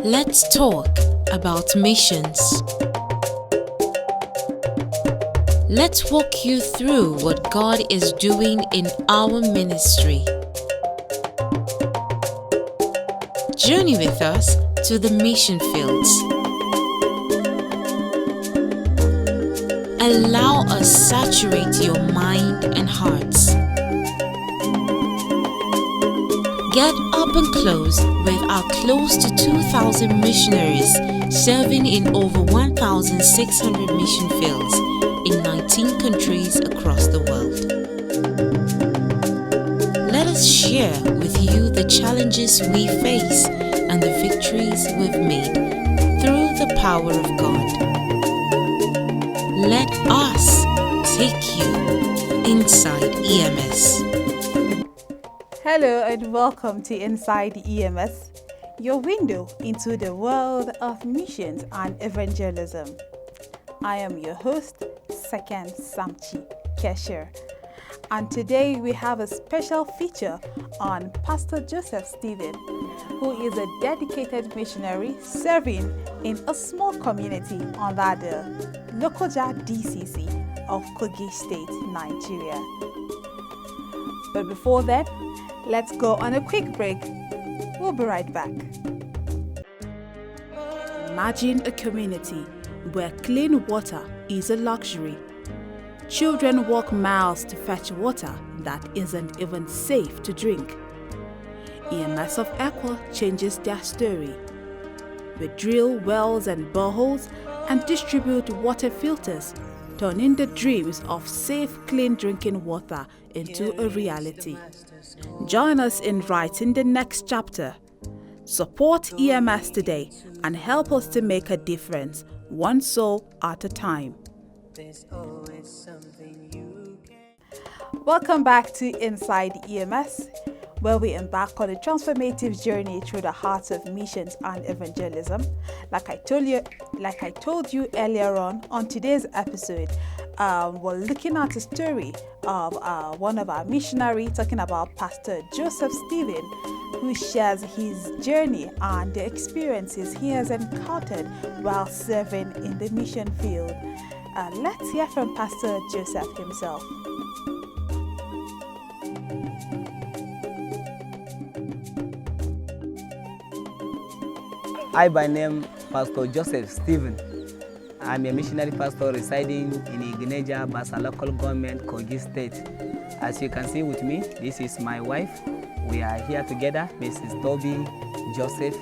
Let's talk about missions. Let's walk you through what God is doing in our ministry. Journey with us to the mission fields. Allow us saturate your mind and hearts. Get up and close with our close to 2,000 missionaries serving in over 1,600 mission fields in 19 countries across the world. Let us share with you the challenges we face and the victories we've made through the power of God. Let us take you inside EMS. Hello and welcome to Inside EMS, your window into the world of missions and evangelism. I am your host, Second Samchi Kesher, and today we have a special feature on Pastor Joseph Stephen, who is a dedicated missionary serving in a small community under the Lokoja DCC of Kogi State, Nigeria. But before that, let's go on a quick break. We'll be right back. Imagine a community where clean water is a luxury. Children walk miles to fetch water that isn't even safe to drink. EMS of Aqua changes their story. We drill wells and boreholes and distribute water filters, turning the dreams of safe, clean drinking water into a reality. Join us in writing the next chapter. Support EMS today and help us to make a difference, one soul at a time. Welcome back to Inside EMS, where we embark on a transformative journey through the heart of missions and evangelism. Like I told you earlier on today's episode, we're looking at a story of one of our missionaries, talking about Pastor Joseph Stephen, who shares his journey and the experiences he has encountered while serving in the mission field. Let's hear from Pastor Joseph himself. I by name Pastor Joseph Stephen. I'm a missionary pastor residing in Igneja, Basa local government, Kogi State. As you can see with me, this is my wife. We are here together, Mrs. Toby Joseph.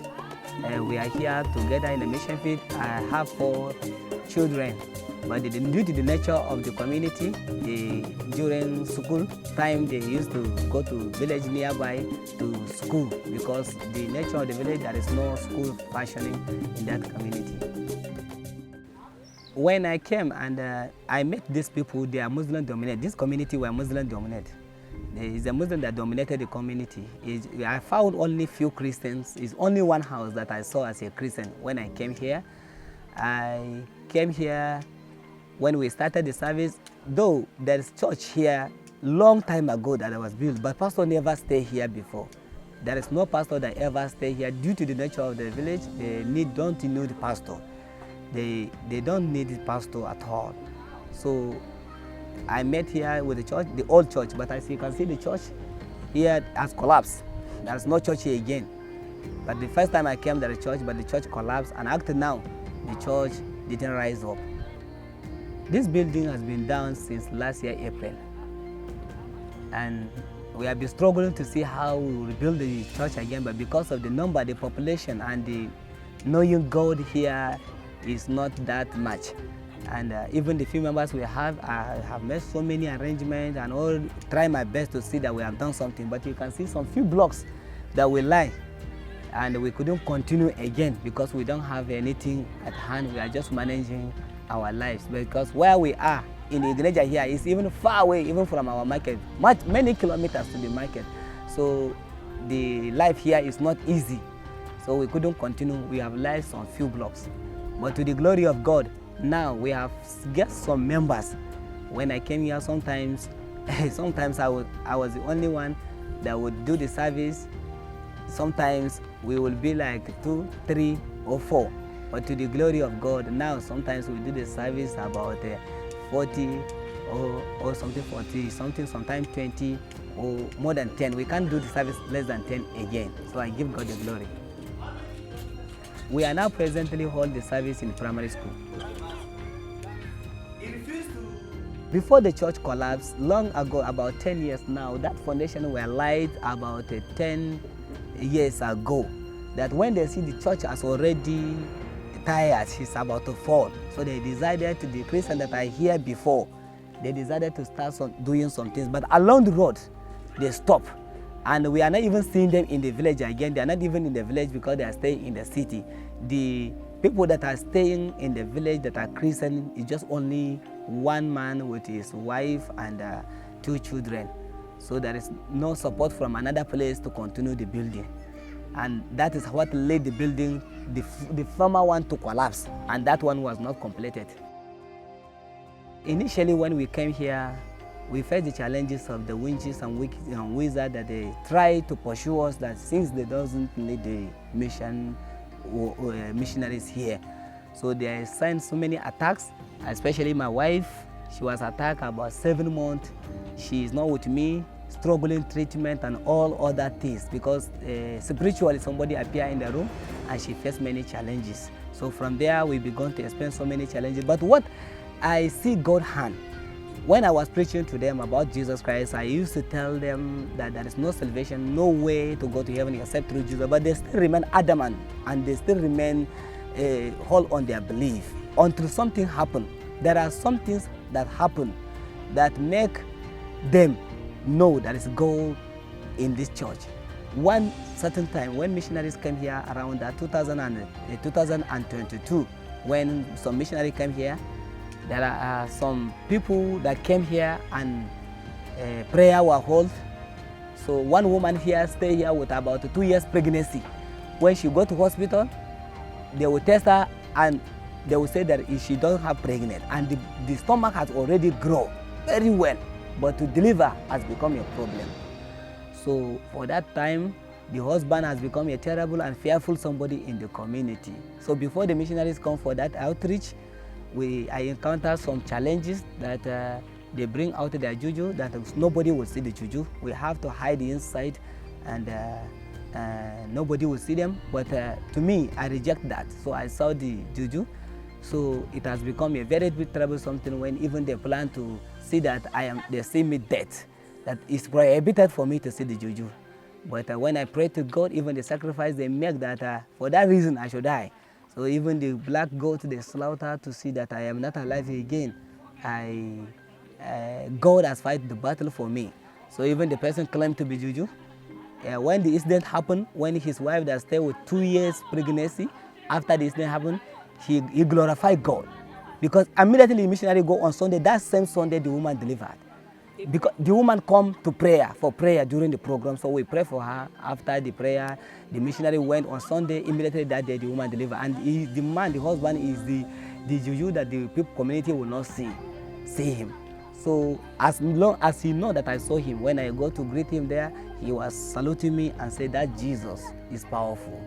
We are here together in the mission field. I have 4 children, but due to the nature of the community, during school time, they used to go to village nearby to school because the nature of the village, there is no school functioning in that community. When I came and I met these people, they are Muslim dominated. This community were Muslim dominated. There is a Muslim that dominated the community. I found only few Christians. It's only one house that I saw as a Christian when I came here. I came here when we started the service, though there is church here long time ago that was built, but pastor never stayed here before. There is no pastor that ever stayed here due to the nature of the village. They don't need the pastor. They don't need the pastor at all. So I met here with the church, the old church, but as you can see, the church here has collapsed. There's no church here again. But the first time I came to the church, but the church collapsed, and up to now, the church didn't rise up. This building has been down since last year, April. And we have been struggling to see how we will rebuild the church again, but because of the number, the population, and the knowing God here is not that much. And even the few members we have, I have made so many arrangements and all try my best to see that we have done something. But you can see some few blocks that we lie, and we couldn't continue again because we don't have anything at hand. We are just managing our lives because where we are in the Iglesia here is even far away, even from our market, many kilometers to the market. So the life here is not easy. So we couldn't continue. We have lives on few blocks. But to the glory of God, now we have get some members. When I came here, sometimes I was the only one that would do the service sometimes we will be like 2, 3, or 4. But to the glory of God, now sometimes we do the service about 40 or something, 40 something, sometimes 20 or more than 10. We can't do the service less than 10 again. So I give God the glory. We are now presently hold the service in primary school. Before the church collapsed, long ago, about 10 years now, that foundation were laid about 10 years ago. That when they see the church has already tired, it's about to fall. So they decided to, the Christians that are here before, they decided to start doing some things. But along the road, they stop. And we are not even seeing them in the village again. They are not even in the village because they are staying in the city. The people that are staying in the village that are Christian is just only one man with his wife and 2 children. So there is no support from another place to continue the building. And that is what led the building, the former one, to collapse, and that one was not completed. Initially, when we came here, we faced the challenges of the witches and wizards that they try to pursue us, that since they doesn't need the missionaries here. So they sent so many attacks, especially my wife. She was attacked about 7 months. She is not with me, struggling treatment and all other things, because spiritually somebody appeared in the room and she faced many challenges. So from there we began to experience so many challenges. But what I see God's hand, when I was preaching to them about Jesus Christ, I used to tell them that there is no salvation, no way to go to heaven except through Jesus. But they still remain adamant and they still remain hold on their belief until something happens. There are some things that happen that make them know there is God in this church. One certain time when missionaries came here around 2022, when some missionaries came here, there are some people that came here and prayer were held. So one woman here stayed here with about 2 years pregnancy. When she go to hospital, they will test her and they will say that if she doesn't have pregnant, and the stomach has already grown very well, but to deliver has become a problem. So for that time, the husband has become a terrible and fearful somebody in the community. So before the missionaries come for that outreach, I encounter some challenges that they bring out their juju, that nobody will see the juju. We have to hide inside and nobody will see them. But to me, I reject that. So I saw the juju. So it has become a very big troublesome thing when even they plan to see that they see me dead. That it's prohibited for me to see the juju. But when I pray to God, even the sacrifice they make, that for that reason I should die. So even the black goat they slaughter to see that I am not alive again, God has fight the battle for me. So even the person claimed to be juju. When the incident happened, when his wife that stayed with 2 years pregnancy, after the incident happened, he glorified God. Because immediately the missionary go on Sunday, that same Sunday the woman delivered. Because the woman come to for prayer during the program, so we pray for her. After the prayer, the missionary went on Sunday, immediately that day the woman delivered. And the husband is the juju that the people community will not see him. So as long as he know that I saw him, when I go to greet him there, he was saluting me and said that Jesus is powerful.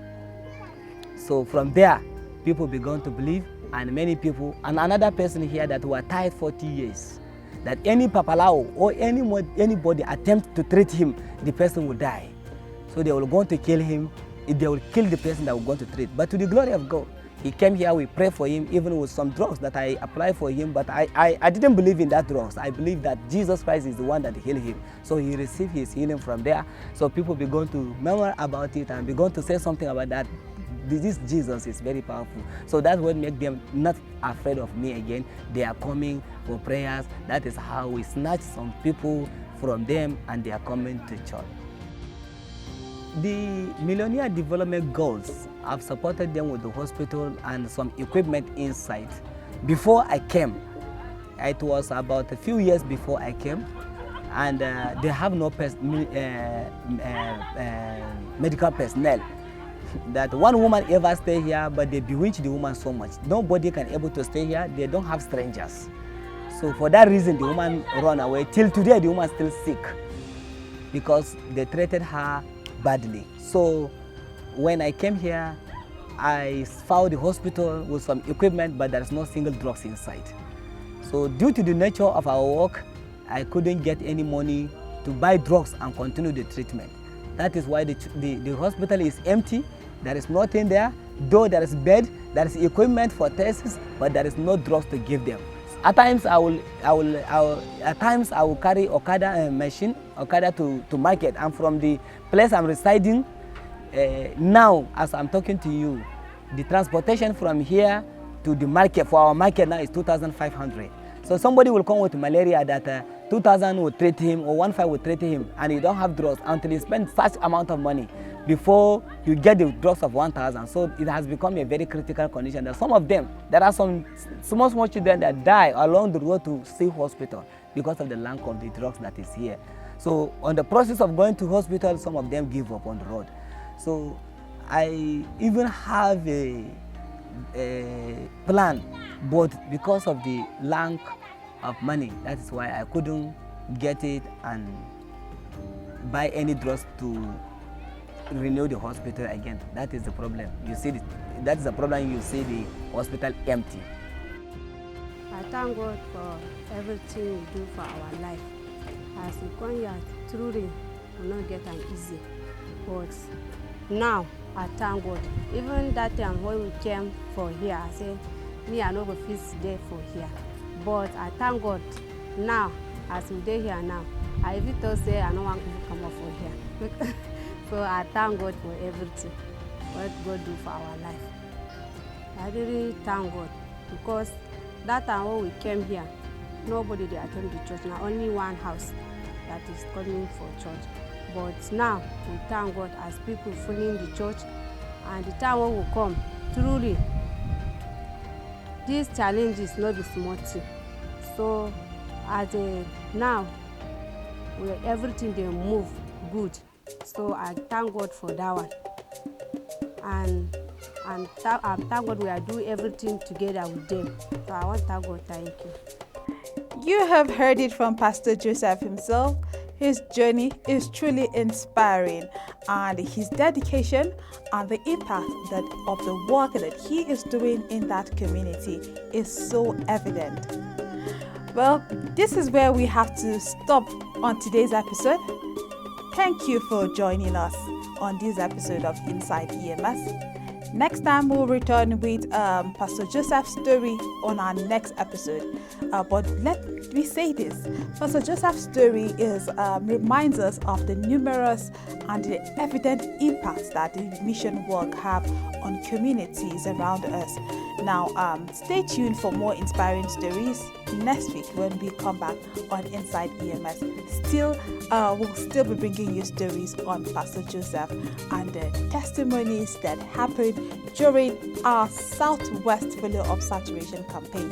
So from there, people began to believe, and many people, and another person here that were tied 40 years, that any papalao or anybody attempt to treat him, the person will die. So they will go to kill him, they will kill the person that will go to treat. But to the glory of God, he came here, we pray for him, even with some drugs that I applied for him, but I didn't believe in that drugs. I believe that Jesus Christ is the one that healed him. So he received his healing from there. So people began to murmur about it and began to say something about that. This Jesus is very powerful. So that's what makes them not afraid of me again. They are coming for prayers. That is how we snatch some people from them and they are coming to church. The Millennium Development Goals, I've supported them with the hospital and some equipment inside. Before I came, it was about a few years before I came, and they have no medical personnel. That one woman ever stay here, but they bewitch the woman so much. Nobody can able to stay here. They don't have strangers. So for that reason, the woman run away. Till today, the woman still sick because they treated her badly. So when I came here, I found the hospital with some equipment, but there's no single drugs inside. So due to the nature of our work, I couldn't get any money to buy drugs and continue the treatment. That is why the hospital is empty. There is nothing there, though there is bed, there is equipment for tests, but there is no drugs to give them. At times I will carry Okada to market, and from the place I'm residing, now as I'm talking to you, the transportation from here to the market, for our market now, is 2,500. So somebody will come with malaria that 2,000 will treat him, or 1,500 will treat him, and you don't have drugs until you spend such amount of money before you get the drugs of 1,000. So it has become a very critical condition. That some of them, there are some small children that die along the road to see hospital because of the lack of the drugs that is here. So on the process of going to hospital, some of them give up on the road. So I even have a plan, but because of the lack of money, that is why I couldn't get it and buy any drugs to renew the hospital again. That is the problem. You see, that is the problem. You see the hospital empty. I thank God for everything you do for our life. As we come here, truly will not get an easy. But now I thank God. Even that time when we came for here, I said, me I no go fit there for here. But I thank God now, as we dey here now, I even thought say I no want to come up for here. So I thank God for everything, what God do for our life. I really thank God, because that time when we came here, nobody dey attend the church. Now only one house that is coming for church. But now we thank God as people filling the church, and the time when we come, truly, these challenges not be small thing. So as now, everything they move good. So I thank God for that one, and I thank God we are doing everything together with them. So I want to thank God. Thank you. You have heard it from Pastor Joseph himself. His journey is truly inspiring, and his dedication and the impact of the work that he is doing in that community is so evident. Well, this is where we have to stop on today's episode. Thank you for joining us on this episode of Inside EMS. Next time we'll return with Pastor Joseph's story on our next episode. But let me say this: Pastor Joseph's story reminds us of the numerous and the evident impacts that the mission work have on communities around us. Now, stay tuned for more inspiring stories next week when we come back on Inside EMS. We'll still be bringing you stories on Pastor Joseph and the testimonies that happened during our Southwest Valley of Saturation campaign.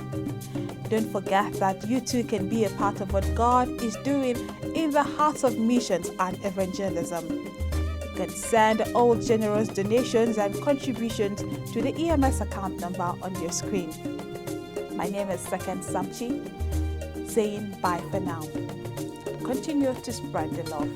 Don't forget that you too can be a part of what God is doing in the hearts of missions and evangelism. You can send all generous donations and contributions to the EMS account number on your screen. My name is Second Samchi, saying bye for now. Continue to spread the love.